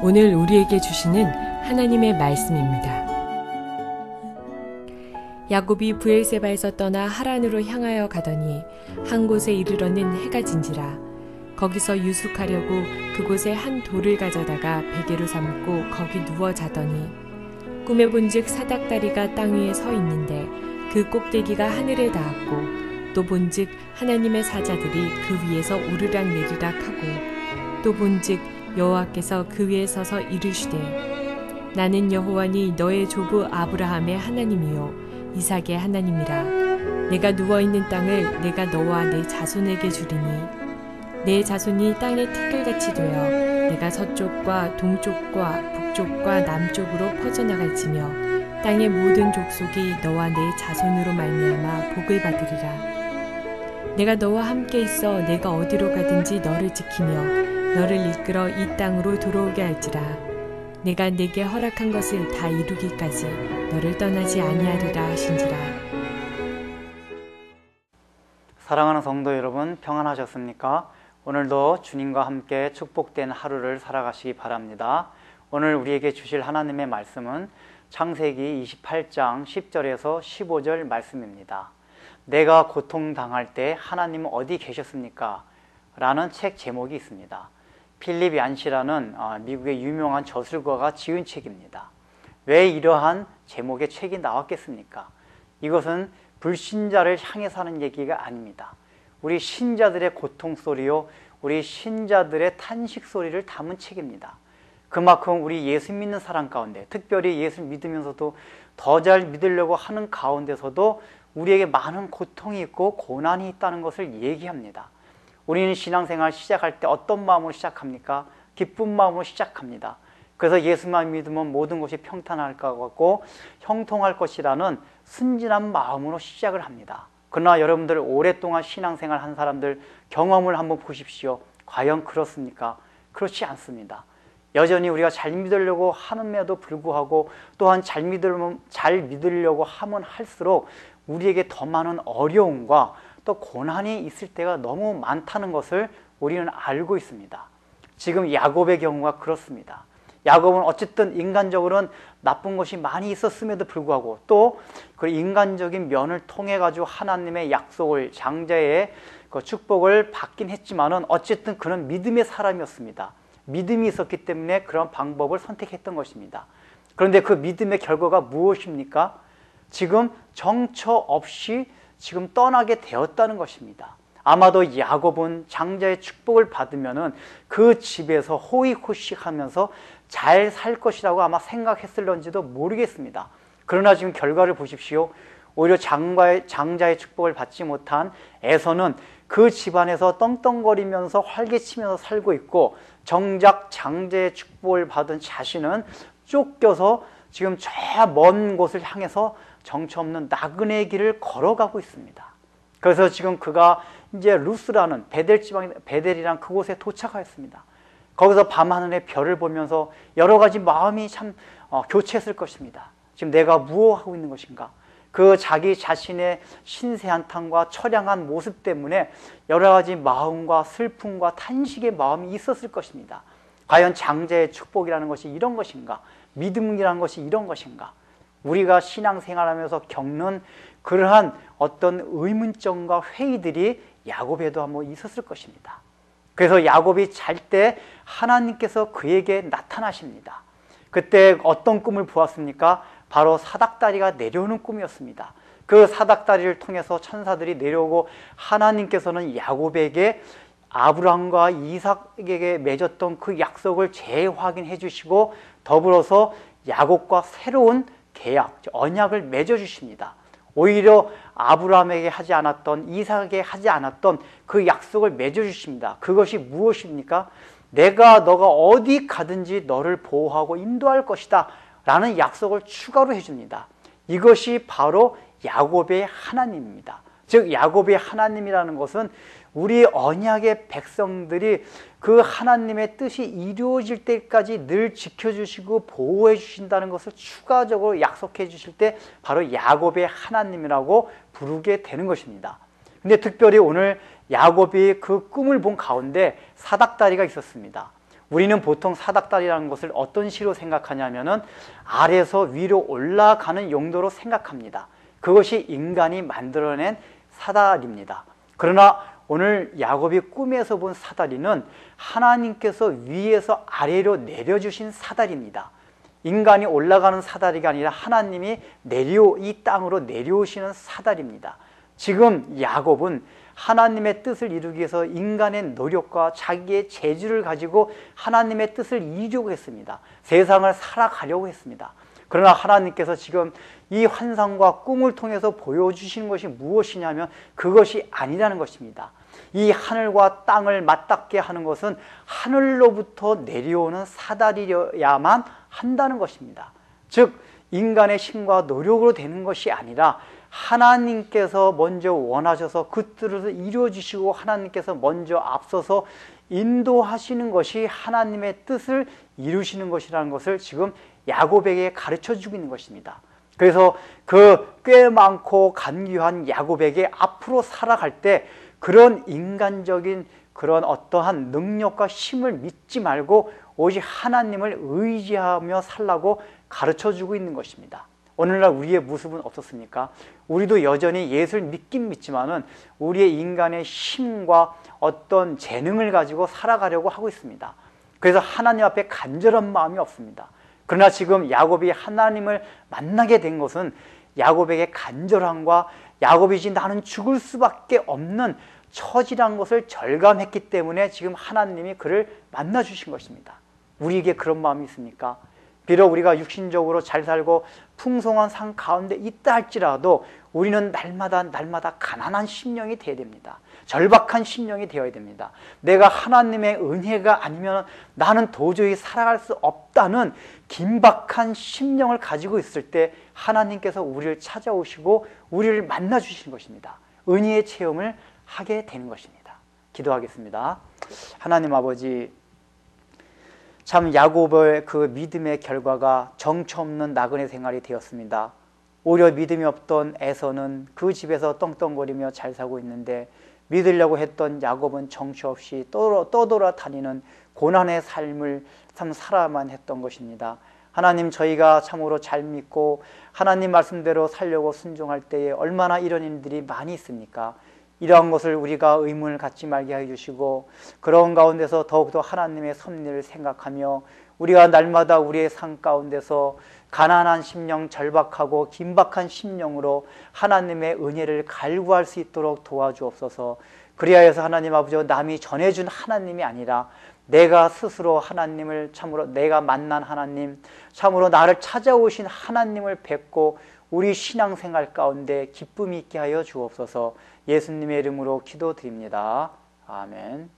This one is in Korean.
오늘 우리에게 주시는 하나님의 말씀입니다. 야곱이 브엘세바에서 떠나 하란으로 향하여 가더니 한 곳에 이르러는 해가 진지라. 거기서 유숙하려고 그곳에 한 돌을 가져다가 베개로 삼고 거기 누워 자더니 꿈에 본즉 사닥다리가 땅 위에 서 있는데 그 꼭대기가 하늘에 닿았고 또 본즉 하나님의 사자들이 그 위에서 오르락 내리락 하고 또 본즉 여호와께서 그 위에 서서 이르시되 나는 여호와니 너의 조부 아브라함의 하나님이요 이삭의 하나님이라. 내가 누워있는 땅을 내가 너와 내 자손에게 주리니 내 자손이 땅의 티끌같이 되어 내가 서쪽과 동쪽과 북쪽과 남쪽으로 퍼져나갈지며 땅의 모든 족속이 너와 내 자손으로 말미암아 복을 받으리라. 내가 너와 함께 있어 내가 어디로 가든지 너를 지키며 너를 이끌어 이 땅으로 들어오게 할지라. 내가 네게 허락한 것을 다 이루기까지 너를 떠나지 아니하리라 하신지라. 사랑하는 성도 여러분, 평안하셨습니까? 오늘도 주님과 함께 축복된 하루를 살아가시기 바랍니다. 오늘 우리에게 주실 하나님의 말씀은 창세기 28장 10절에서 15절 말씀입니다. 내가 고통당할 때 하나님은 어디 계셨습니까? 라는 책 제목이 있습니다. 필립 얀시라는 미국의 유명한 저술가가 지은 책입니다. 왜 이러한 제목의 책이 나왔겠습니까? 이것은 불신자를 향해서 하는 얘기가 아닙니다. 우리 신자들의 고통 소리요, 우리 신자들의 탄식 소리를 담은 책입니다. 그만큼 우리 예수 믿는 사람 가운데, 특별히 예수 믿으면서도 더 잘 믿으려고 하는 가운데서도 우리에게 많은 고통이 있고 고난이 있다는 것을 얘기합니다. 우리는 신앙생활 시작할 때 어떤 마음으로 시작합니까? 기쁜 마음으로 시작합니다. 그래서 예수만 믿으면 모든 것이 평탄할 것 같고 형통할 것이라는 순진한 마음으로 시작을 합니다. 그러나 여러분들 오랫동안 신앙생활 한 사람들 경험을 한번 보십시오. 과연 그렇습니까? 그렇지 않습니다. 여전히 우리가 잘 믿으려고 하는데도 불구하고 또한 잘 믿으려고 하면 할수록 우리에게 더 많은 어려움과 또 고난이 있을 때가 너무 많다는 것을 우리는 알고 있습니다. 지금 야곱의 경우가 그렇습니다. 야곱은 어쨌든 인간적으로는 나쁜 것이 많이 있었음에도 불구하고 또 그 인간적인 면을 통해 가지고 하나님의 약속을, 장자의 그 축복을 받긴 했지만은 어쨌든 그는 믿음의 사람이었습니다. 믿음이 있었기 때문에 그런 방법을 선택했던 것입니다. 그런데 그 믿음의 결과가 무엇입니까? 지금 정처 없이 지금 떠나게 되었다는 것입니다. 아마도 야곱은 장자의 축복을 받으면은 그 집에서 호의호식하면서 잘 살 것이라고 아마 생각했을런지도 모르겠습니다. 그러나 지금 결과를 보십시오. 오히려 장자의 축복을 받지 못한 에서는 그 집안에서 떵떵거리면서 활개치면서 살고 있고, 정작 장자의 축복을 받은 자신은 쫓겨서 지금 저 먼 곳을 향해서 정처 없는 나그네의 길을 걸어가고 있습니다. 그래서 지금 그가 이제 루스라는 베델이란 그곳에 도착하였습니다. 거기서 밤하늘의 별을 보면서 여러 가지 마음이 참 교체했을 것입니다. 지금 내가 무엇하고 있는 것인가? 그 자기 자신의 신세한탄과 처량한 모습 때문에 여러 가지 마음과 슬픔과 탄식의 마음이 있었을 것입니다. 과연 장자의 축복이라는 것이 이런 것인가? 믿음이라는 것이 이런 것인가? 우리가 신앙생활하면서 겪는 그러한 어떤 의문점과 회의들이 야곱에도 한번 있었을 것입니다. 그래서 야곱이 잘 때 하나님께서 그에게 나타나십니다. 그때 어떤 꿈을 보았습니까? 바로 사닥다리가 내려오는 꿈이었습니다. 그 사닥다리를 통해서 천사들이 내려오고 하나님께서는 야곱에게 아브라함과 이삭에게 맺었던 그 약속을 재확인해 주시고 더불어서 야곱과 새로운 계약, 언약을 맺어주십니다. 오히려 아브라함에게 하지 않았던, 이삭에게 하지 않았던 그 약속을 맺어주십니다. 그것이 무엇입니까? 너가 어디 가든지 너를 보호하고 인도할 것이다 라는 약속을 추가로 해줍니다. 이것이 바로 야곱의 하나님입니다. 즉 야곱의 하나님이라는 것은 우리 언약의 백성들이 그 하나님의 뜻이 이루어질 때까지 늘 지켜주시고 보호해 주신다는 것을 추가적으로 약속해 주실 때 바로 야곱의 하나님이라고 부르게 되는 것입니다. 근데 특별히 오늘 야곱이 그 꿈을 본 가운데 사닥다리가 있었습니다. 우리는 보통 사닥다리라는 것을 어떤 시로 생각하냐면은 아래에서 위로 올라가는 용도로 생각합니다. 그것이 인간이 만들어낸 사다리입니다. 그러나 오늘 야곱이 꿈에서 본 사다리는 하나님께서 위에서 아래로 내려주신 사다리입니다. 인간이 올라가는 사다리가 아니라 하나님이 이 땅으로 내려오시는 사다리입니다. 지금 야곱은 하나님의 뜻을 이루기 위해서 인간의 노력과 자기의 재주를 가지고 하나님의 뜻을 이루려고 했습니다. 세상을 살아가려고 했습니다. 그러나 하나님께서 지금 이 환상과 꿈을 통해서 보여주시는 것이 무엇이냐면 그것이 아니라는 것입니다. 이 하늘과 땅을 맞닿게 하는 것은 하늘로부터 내려오는 사다리여야만 한다는 것입니다. 즉 인간의 힘과 노력으로 되는 것이 아니라 하나님께서 먼저 원하셔서 그 뜻을 이루어주시고 하나님께서 먼저 앞서서 인도하시는 것이 하나님의 뜻을 이루시는 것이라는 것을 지금 야곱에게 가르쳐주고 있는 것입니다. 그래서 그 꽤 많고 간교한 야곱에게 앞으로 살아갈 때 그런 인간적인 그런 어떠한 능력과 힘을 믿지 말고 오직 하나님을 의지하며 살라고 가르쳐주고 있는 것입니다. 오늘날 우리의 모습은 어떻습니까? 우리도 여전히 예수를 믿긴 믿지만은 우리의 인간의 힘과 어떤 재능을 가지고 살아가려고 하고 있습니다. 그래서 하나님 앞에 간절한 마음이 없습니다. 그러나 지금 야곱이 하나님을 만나게 된 것은 야곱에게 간절함과 야곱이지 나는 죽을 수밖에 없는 처지란 것을 절감했기 때문에 지금 하나님이 그를 만나 주신 것입니다. 우리에게 그런 마음이 있습니까? 비록 우리가 육신적으로 잘 살고 풍성한 삶 가운데 있다 할지라도 우리는 날마다 가난한 심령이 되어야 됩니다. 절박한 심령이 되어야 됩니다. 내가 하나님의 은혜가 아니면 나는 도저히 살아갈 수 없다는 긴박한 심령을 가지고 있을 때 하나님께서 우리를 찾아오시고 우리를 만나 주시는 것입니다. 은혜의 체험을 하게 되는 것입니다. 기도하겠습니다. 하나님 아버지, 참 야곱의 그 믿음의 결과가 정처 없는 나그네 생활이 되었습니다. 오히려 믿음이 없던 에서는 그 집에서 떵떵거리며 잘 살고 있는데 믿으려고 했던 야곱은 정처 없이 떠돌아다니는 고난의 삶을 참 살아야만 했던 것입니다. 하나님, 저희가 참으로 잘 믿고 하나님 말씀대로 살려고 순종할 때에 얼마나 이런 일들이 많이 있습니까? 이러한 것을 우리가 의문을 갖지 말게 해주시고 그런 가운데서 더욱더 하나님의 섭리를 생각하며 우리가 날마다 우리의 삶 가운데서 가난한 심령, 절박하고 긴박한 심령으로 하나님의 은혜를 갈구할 수 있도록 도와주옵소서. 그리하여서 하나님 아버지, 남이 전해준 하나님이 아니라 내가 스스로 하나님을 참으로 내가 만난 하나님, 참으로 나를 찾아오신 하나님을 뵙고 우리 신앙생활 가운데 기쁨이 있게 하여 주옵소서. 예수님의 이름으로 기도드립니다. 아멘.